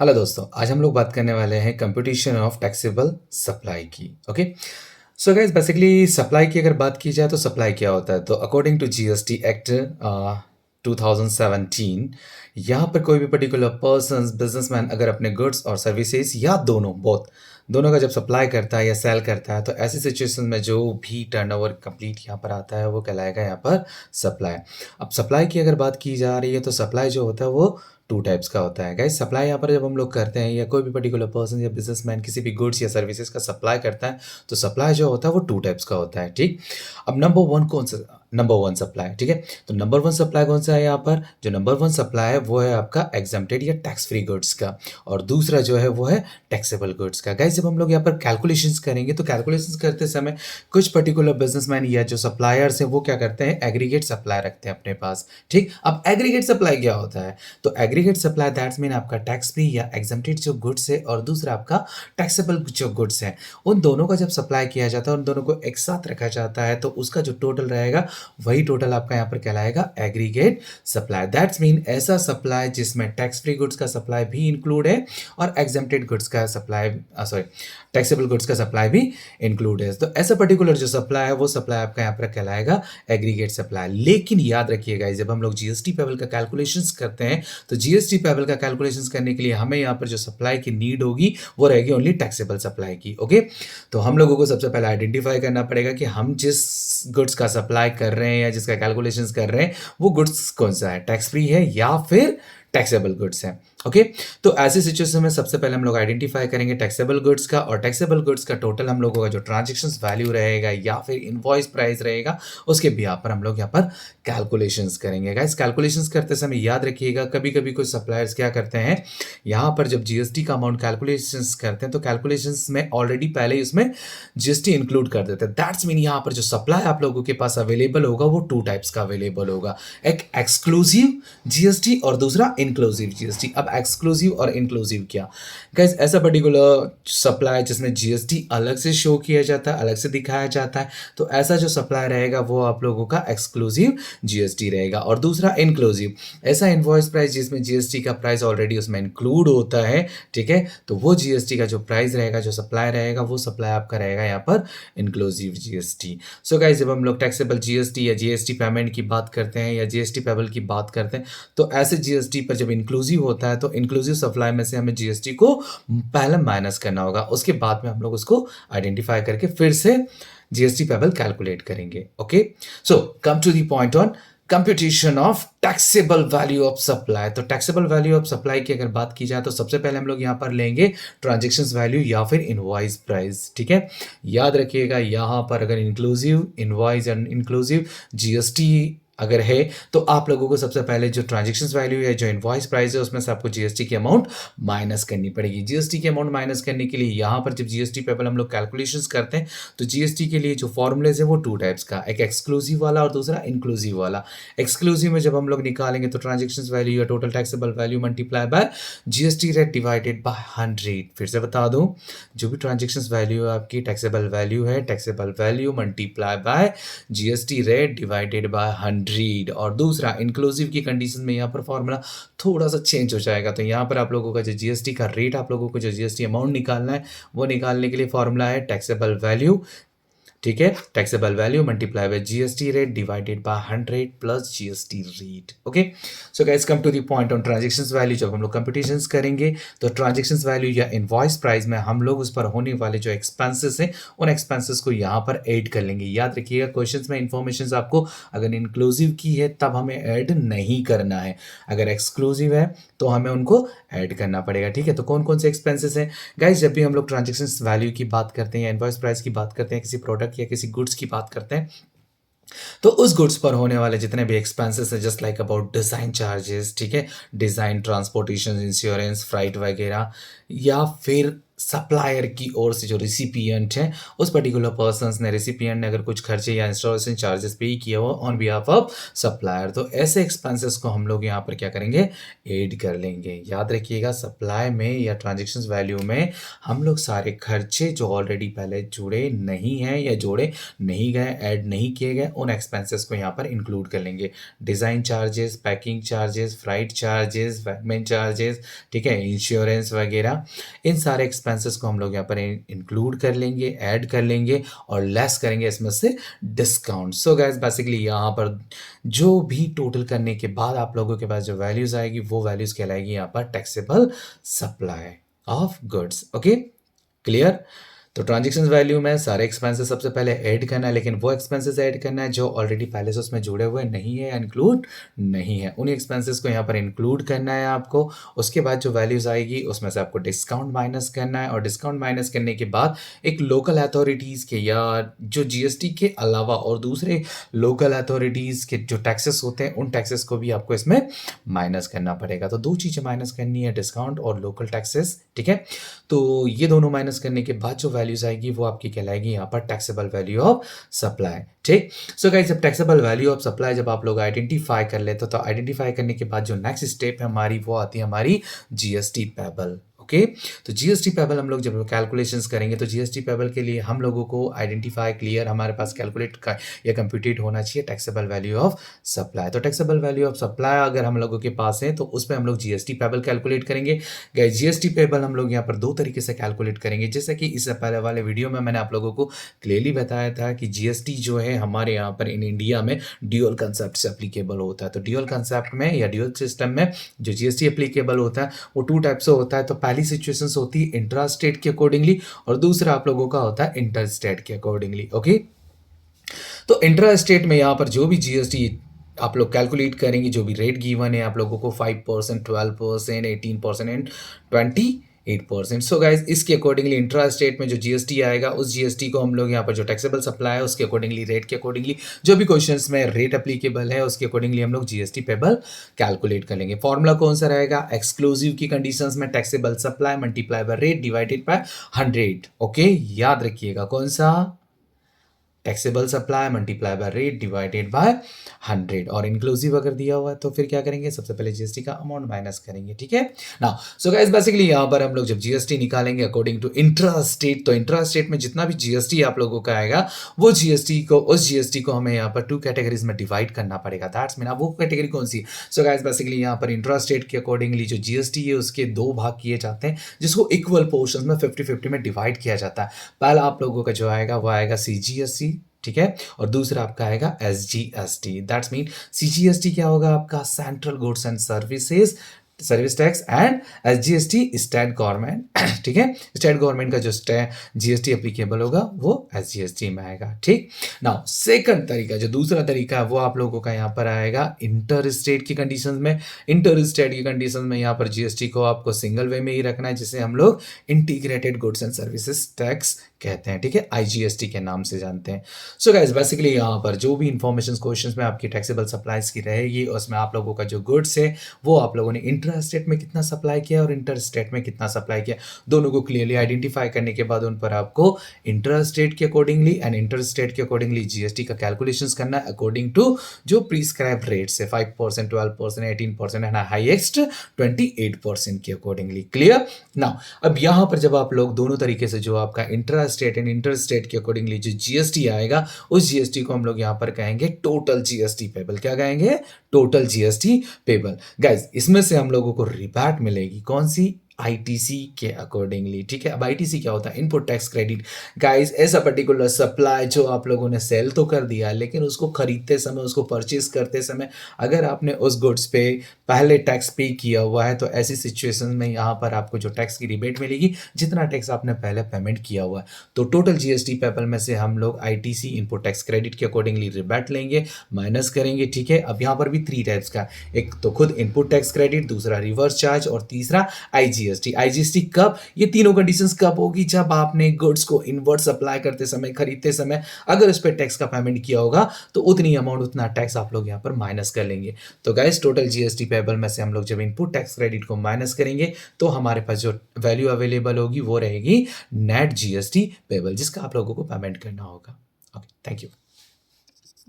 Hello दोस्तों, आज हम लोग बात करने वाले हैं कंपटीशन ऑफ टैक्सेबल सप्लाई की। Okay, so guys basically supply की अगर बात की जाए तो सप्लाई क्या होता है। तो अकॉर्डिंग टू जीएसटी एक्ट 2017, यहाँ पर कोई भी पर्टिकुलर पर्सन बिजनेसमैन अगर अपने गुड्स और सर्विसेज या दोनों का जब सप्लाई करता है या सेल करता है तो ऐसी सिचुएशन में जो भी टर्नओवर कंप्लीट यहाँ पर आता है वो कहलाएगा यहाँ पर सप्लाई। अब सप्लाई की अगर बात की जा रही है तो सप्लाई जो होता है वो टू टाइप्स का होता है। गाइस सप्लाई यहाँ पर जब हम लोग करते हैं या कोई भी पर्टिकुलर पर्सन या बिजनेसमैन किसी भी गुड्स या सर्विसेज का सप्लाई करता है तो सप्लाई जो होता है वो टू टाइप्स का होता है। ठीक, अब नंबर वन सप्लाई, ठीक है। तो नंबर वन सप्लाई कौन सा है यहाँ पर? जो नंबर वन सप्लाई है वो है आपका एग्जम्प्टेड या टैक्स फ्री गुड्स का, और दूसरा जो है वो है टैक्सेबल गुड्स का। गाइस जब हम लोग यहाँ पर कैलकुलेशंस करेंगे तो कैलकुलेशंस करते समय कुछ पर्टिकुलर बिजनेसमैन या जो सप्लायर्स हैं वो क्या करते हैं, एग्रीगेट सप्लाई रखते हैं अपने पास। ठीक, अब एग्रीगेट सप्लाई क्या होता है? तो एग्रीगेट सप्लाई दैट्स मीन आपका टैक्स फ्री या एग्जम्प्टेड जो गुड्स है और दूसरा आपका टैक्सेबल जो गुड्स है, उन दोनों का जब सप्लाई किया जाता है उन दोनों को एक साथ रखा जाता है तो उसका जो टोटल रहेगा वही टोटल आपका यहाँ पर कहलाएगा एग्रीगेट सप्लाई। दैट्स मीन ऐसा सप्लाई जिसमें टैक्स फ्री गुड्स का सप्लाई भी इंक्लूड है और एग्जम्प्टेड गुड्स का सप्लाई सॉरी टैक्सेबल गुड्स का सप्लाई भी इंक्लूड है। तो ऐसा पर्टिकुलर जो सप्लाई है वो सप्लाई आपका यहाँ पर कहलाएगा एग्रीगेट सप्लाई। लेकिन याद रखिएगा जब हम लोग जीएसटी पेबल का कैलकुलेशंस करते हैं तो जीएसटी पेबल का कैलकुलेशंस करने के लिए हमें यहाँ पर जो सप्लाई की नीड होगी वो रहेगी ओनली टैक्सेबल सप्लाई की। ओके, तो हम लोगों को सबसे पहले आइडेंटिफाई करना पड़ेगा कि हम जिस गुड्स का सप्लाई कर रहे हैं या जिसका कैलकुलेशंस कर रहे हैं वो गुड्स कौन सा है, टैक्स फ्री है या फिर टैक्सेबल गुड्स है। ओके, तो ऐसी सिचुएशन में सबसे पहले हम लोग आइडेंटिफाई करेंगे टैक्सेबल गुड्स का, और टैक्सेबल गुड्स का टोटल हम लोगों का जो ट्रांजैक्शंस वैल्यू रहेगा या फिर इनवॉइस प्राइस रहेगा उसके बिहाफ पर हम लोग यहाँ पर कैलकुलेशंस करेंगे। गाइस कैलकुलेशंस करते समय याद रखिएगा कभी कभी कुछ सप्लायर्स क्या करते हैं, यहाँ पर जब जीएसटी का अमाउंट कैलकुलेशंस करते हैं तो कैलकुलेशंस में ऑलरेडी पहले ही उसमें जीएसटी इंक्लूड कर देते हैं। दैट्स मीन यहाँ पर जो सप्लाई आप लोगों के पास अवेलेबल होगा वो टू टाइप्स का अवेलेबल होगा, एक एक्सक्लूसिव जीएसटी और दूसरा इंक्लूसिव जीएसटी। अब एक्सक्लूसिव और इंक्लूसिव क्या? गाइस ऐसा पर्टिकुलर सप्लाई जिसमें जीएसटी अलग से शो किया जाता है, अलग से दिखाया जाता है, तो ऐसा जो सप्लाई रहेगा वो आप लोगों का एक्सक्लूसिव जीएसटी रहेगा। और दूसरा इंक्लूसिव, ऐसा इनवॉइस प्राइस जिसमें जीएसटी का प्राइस ऑलरेडी उसमें इंक्लूड होता है। ठीक है, तो वो जीएसटी का जो प्राइस रहेगा, जो सप्लाई रहेगा, वो सप्लाई आपका रहेगा यहाँ पर इंक्लूसिव जीएसटी। सो गाइस जब हम लोग टैक्सेबल जीएसटी या जीएसटी पेमेंट की बात करते हैं या जीएसटी पेबल की बात करते हैं तो ऐसे जीएसटी पर जब इंक्लूसिव होता है तो इंक्लूसिव सप्लाई में से हमें जीएसटी को पहले माइनस करना होगा, उसके बाद में हम लोग उसको आइडेंटिफाई करके फिर से जीएसटी पेबल कैलकुलेट करेंगे। Okay, so come to the point on computation of taxable value of supply. तो टैक्सेबल वैल्यू ऑफ सप्लाई की अगर बात की जाए तो सबसे पहले हम लोग यहाँ पर लेंगे ट्रांजेक्शन्स वैल्यू या फिर इनवॉइस प्राइस। ठीक है, याद रखिएगा यहाँ पर अगर inclusive invoice and inclusive GST अगर है तो आप लोगों को सबसे पहले जो ट्रांजेक्शन्स वैल्यू है, जो इनवॉइस प्राइस है, उसमें से आपको जीएसटी की अमाउंट माइनस करनी पड़ेगी। जीएसटी की अमाउंट माइनस करने के लिए यहाँ पर जब जीएसटी पेबल हम लोग कैलकुलेशंस करते हैं तो जीएसटी के लिए जो फॉर्मूलेज है वो टू टाइप्स का, एक एक्सक्लूसिव वाला और दूसरा इंक्लूसिव वाला। एक्सक्लूसिव में जब हम लोग निकालेंगे तो ट्रांजेक्शन्स वैल्यू या total taxable value multiply by GST rate divided by 100। फिर से बता दूं, जो भी ट्रांजेक्शन्स वैल्यू आपकी टैक्सेबल वैल्यू है, taxable value multiply by GST rate divided by 100। और दूसरा इंक्लूसिव की कंडीशन में यहाँ पर फॉर्मूला थोड़ा सा चेंज हो जाएगा। तो यहाँ पर आप लोगों का जो जीएसटी का रेट, आप लोगों को जो जीएसटी अमाउंट निकालना है वो निकालने के लिए फॉर्मूला है टैक्सेबल वैल्यू। ठीक है, taxable value multiply by GST rate divided by 100 plus GST rate. Okay, so guys come to the point on transactions value. जब हम लोग कंप्यूटेशंस करेंगे तो ट्रांजैक्शंस वैल्यू या इनवॉइस प्राइस में हम लोग उस पर होने वाले जो एक्सपेंसेस हैं उन एक्सपेंसेस को यहाँ पर ऐड कर लेंगे। याद रखिएगा क्वेश्चंस में इंफॉर्मेशन आपको अगर इंक्लूसिव की है तब हमें ऐड नहीं करना है, अगर एक्सक्लूसिव है तो हमें उनको ऐड करना पड़ेगा। ठीक है, तो कौन कौन से एक्सपेंसेस हैं गाइस? जब भी हम लोग ट्रांजैक्शंस वैल्यू की बात करते हैं या इनवॉइस प्राइस की बात करते हैं, किसी प्रोडक्ट या किसी गुड्स की बात करते हैं तो उस गुड्स पर होने वाले जितने भी एक्सपेंसेस है just like about design charges, ठीक है, डिज़ाइन, ट्रांसपोर्टेशन, इंश्योरेंस, फ्राइट वगैरह, या फिर सप्लायर की ओर से जो रिसिपिएंट है, उस पर्टिकुलर पर्सन्स ने रिसिपिएंट ने अगर कुछ खर्चे या इंस्टॉलेशन चार्जेस पे किया हो ऑन बिहाफ ऑफ सप्लायर, तो ऐसे एक्सपेंसेस को हम लोग यहाँ पर क्या करेंगे, ऐड कर लेंगे। याद रखिएगा, सप्लाई में या ट्रांजेक्शन वैल्यू में हम लोग सारे खर्चे जो ऑलरेडी पहले जुड़े नहीं हैं या जोड़े नहीं गए, ऐड नहीं किए गए, उन एक्सपेंसेस को यहाँ पर इंक्लूड कर लेंगे। Design charges, packing charges, freight charges, weighment charges, ठीक है, इंश्योरेंस वगैरह, इन सारे एक्सपेंसेस को हम लोग यहाँ पर इंक्लूड कर लेंगे, ऐड कर लेंगे और लेस करेंगे इसमें से डिस्काउंट। सो गाइस बेसिकली यहाँ पर जो भी टोटल करने के बाद आप लोगों के पास जो वैल्यूज आएगी वो वैल्यूज कहलाएगी यहाँ पर taxable supply of goods. Okay, clear. तो ट्रांजेक्शन वैल्यू में सारे एक्सपेंसेस सबसे पहले ऐड करना है, लेकिन वो एक्सपेंसेस ऐड करना है जो ऑलरेडी पहले से उसमें जुड़े हुए नहीं है, इंक्लूड नहीं है, उन एक्सपेंसेस को यहाँ पर इंक्लूड करना है आपको। उसके बाद जो वैल्यूज आएगी उसमें से आपको डिस्काउंट माइनस करना है, और डिस्काउंट माइनस करने के बाद एक लोकल अथॉरिटीज़ के या जो जीएसटी के अलावा और दूसरे लोकल अथॉरिटीज़ के जो टैक्सेस होते हैं उन टैक्सेस को भी आपको इसमें माइनस करना पड़ेगा। तो दो चीज़ें माइनस करनी है, डिस्काउंट और लोकल टैक्सेस, ठीक है। तो ये दोनों माइनस करने के बाद जो वैल्यूज आएगी वो आपकी कहलाएगी यहाँ पर टैक्सेबल वैल्यू ऑफ सप्लाई, ठीक। सो गाइस, जब टैक्सेबल वैल्यू ऑफ सप्लाई जब आप लोग आइडेंटिफाई कर लेते हो, तो आइडेंटिफाई करने के बाद जो नेक्स्ट स्टेप है हमारी, वो आती है हमारी जीएसटी पेबल। ओके, तो जीएसटी पेबल हम लोग जब कैलकुलेशंस करेंगे तो जीएसटी पेबल के लिए हम लोगों को आइडेंटिफाई क्लियर हमारे पास कैलकुलेट का या कंप्यूटेड होना चाहिए टैक्सेबल वैल्यू ऑफ सप्लाई। तो टैक्सेबल वैल्यू ऑफ सप्लाई अगर हम लोगों के पास है तो उस पर हम लोग जीएसटी पेबल कैलकुलेट करेंगे। गाइस, जीएसटी पेबल हम लोग यहाँ पर दो तरीके से कैलकुलेट करेंगे, जैसे कि इससे पहले वाले वीडियो में मैंने आप लोगों को क्लियरली बताया था कि जीएसटी जो है हमारे यहाँ पर इन इंडिया में ड्यूअल कंसेप्ट से एप्लीकेबल होता है। तो ड्यूअल कंसेप्ट में या ड्यूअल सिस्टम में जो जीएसटी एप्लीकेबल होता है वो टू टाइप से होता है। तो पहली सिचुएशन होती है इंट्रा स्टेट के अकॉर्डिंगली, और दूसरा आप लोगों का होता है इंटर स्टेट के अकॉर्डिंगली। ओके, तो इंट्रा स्टेट में यहाँ पर जो भी जीएसटी आप लोग कैलकुलेट करेंगे, जो भी रेट गिवन है आप लोगों को 5%, 12%, 18% एंड 28%। सो गाइज, इसके अकॉर्डिंगली इंट्रा स्टेट में जो जीएसटी आएगा उस जीएसटी को हम लोग यहाँ पर जो टैक्सेबल सप्लाई है उसके अकॉर्डिंगली, रेट के अकॉर्डिंगली, जो भी क्वेश्चंस में रेट एप्लीकेबल है उसके अकॉर्डिंगली हम लोग जीएसटी पेबल कैलकुलेट कर लेंगे। फॉर्मूला कौन सा रहेगा, एक्सक्लूसिव की कंडीशंस में taxable supply multiply by rate divided by 100। Okay, याद रखिएगा कौन सा, taxable supply multiply by rate divided by 100। और इंक्लूसिव अगर दिया हुआ है तो फिर क्या करेंगे, सबसे पहले जीएसटी का अमाउंट माइनस करेंगे, ठीक है ना। सो गाइस, बेसिकली यहाँ पर हम लोग जब जीएसटी निकालेंगे अकॉर्डिंग टू इंट्रा स्टेट, तो इंट्रा स्टेट में जितना भी जीएसटी आप लोगों का आएगा वो जीएसटी को, उस जीएसटी को हमें यहाँ पर टू कैटेगरीज में डिवाइड करना पड़ेगा। दैट्स मीन वो कैटेगरी कौन सी है। सो गाइस, बेसिकली यहाँ पर इंट्रा स्टेट के अकॉर्डिंगली जो जीएसटी है उसके दो भाग किए जाते हैं, जिसको इक्वल पोर्शन में 50-50 में डिवाइड किया जाता है। पहला आप लोगों का जो आएगा वो आएगा सीजीएसटी, ठीक है, और दूसरा आपका आएगा एसजीएसटी। दैट्स मीन सीजीएसटी क्या होगा आपका, central goods and services service tax, and SGST state government, ठीक है, स्टेट गवर्नमेंट का जो जीएसटी एप्लीकेबल होगा वो एसजीएसटी में आएगा, ठीक। नाउ सेकंड तरीका, जो दूसरा तरीका है वो आप लोगों का यहाँ पर आएगा इंटर स्टेट की कंडीशंस में। इंटर स्टेट की कंडीशंस में यहाँ पर जीएसटी को आपको सिंगल वे में ही रखना है, जिसे हम लोग integrated goods and services tax कहते हैं, ठीक है, आईजीएसटी के नाम से जानते हैं। सो गाइस, बेसिकली यहाँ पर जो भी इंफॉर्मेशन क्वेश्चंस में आपकी टैक्सेबल सप्लाईज की रहेगी उसमें आप लोगों का जो गुड्स है वो आप लोगों ने इंट्रा स्टेट में कितना सप्लाई किया और इंटर स्टेट में कितना सप्लाई किया, दोनों को क्लियरली आइडेंटिफाई करने के बाद उन पर आपको इंट्रा स्टेट के अकॉर्डिंगली एंड इंटर स्टेट के अकॉर्डिंगली जीएसटी का कैलकुलेशंस करना है अकॉर्डिंग टू जो प्रिस्क्राइब रेट्स है, 5%, 12%, 18% एंड हाईएस्ट 28% के अकॉर्डिंगली। क्लियर। नाउ अब यहाँ पर जब आप लोग दोनों तरीके से जो आपका intra state and inter state के अकॉर्डिंगली जो जीएसटी आएगा उस जीएसटी को हम लोग यहाँ पर कहेंगे टोटल जीएसटी पेबल। क्या कहेंगे, टोटल जीएसटी पेबल। गाइस, इसमें से हम लोगों को रिबैट मिलेगी कौन सी, आईटीसी के अकॉर्डिंगली, ठीक है। अब आईटीसी क्या होता है, इनपुट टैक्स क्रेडिट। गाइस, ऐसा पर्टिकुलर सप्लाई जो आप लोगों ने सेल तो कर दिया लेकिन उसको खरीदते समय, उसको परचेज करते समय अगर आपने उस गुड्स पे पहले टैक्स पे किया हुआ है तो ऐसी सिचुएशन में यहाँ पर आपको जो टैक्स की रिबेट मिलेगी जितना टैक्स आपने पहले पेमेंट किया हुआ है। तो टोटल जीएसटी पेबल में से हम लोग आईटीसी इनपुट टैक्स क्रेडिट के अकॉर्डिंगली रिबेट लेंगे, माइनस करेंगे, ठीक है। अब यहाँ पर भी 3 टाइप्स का, एक तो खुद इनपुट टैक्स क्रेडिट, दूसरा रिवर्स चार्ज और तीसरा आईजी जीएसटी, आईजीएसटी कब, ये तीनों कंडीशंस कब होगी, जब आपने गुड्स को इनवर्ड सप्लाई करते समय, खरीदते समय अगर उस पे टैक्स का पेमेंट किया होगा तो उतनी अमाउंट, उतना टैक्स आप लोग यहाँ पर माइनस कर लेंगे। तो गाइस टोटल जीएसटी पेबल में से हम लोग जब इनपुट टैक्स क्रेडिट को माइनस करेंगे तो हमारे पास जो वैल्यू अवेलेबल होगी वो रहेगी नेट जीएसटी पेबल, जिसका आप लोगों को पेमेंट करना होगा। Okay, thank you.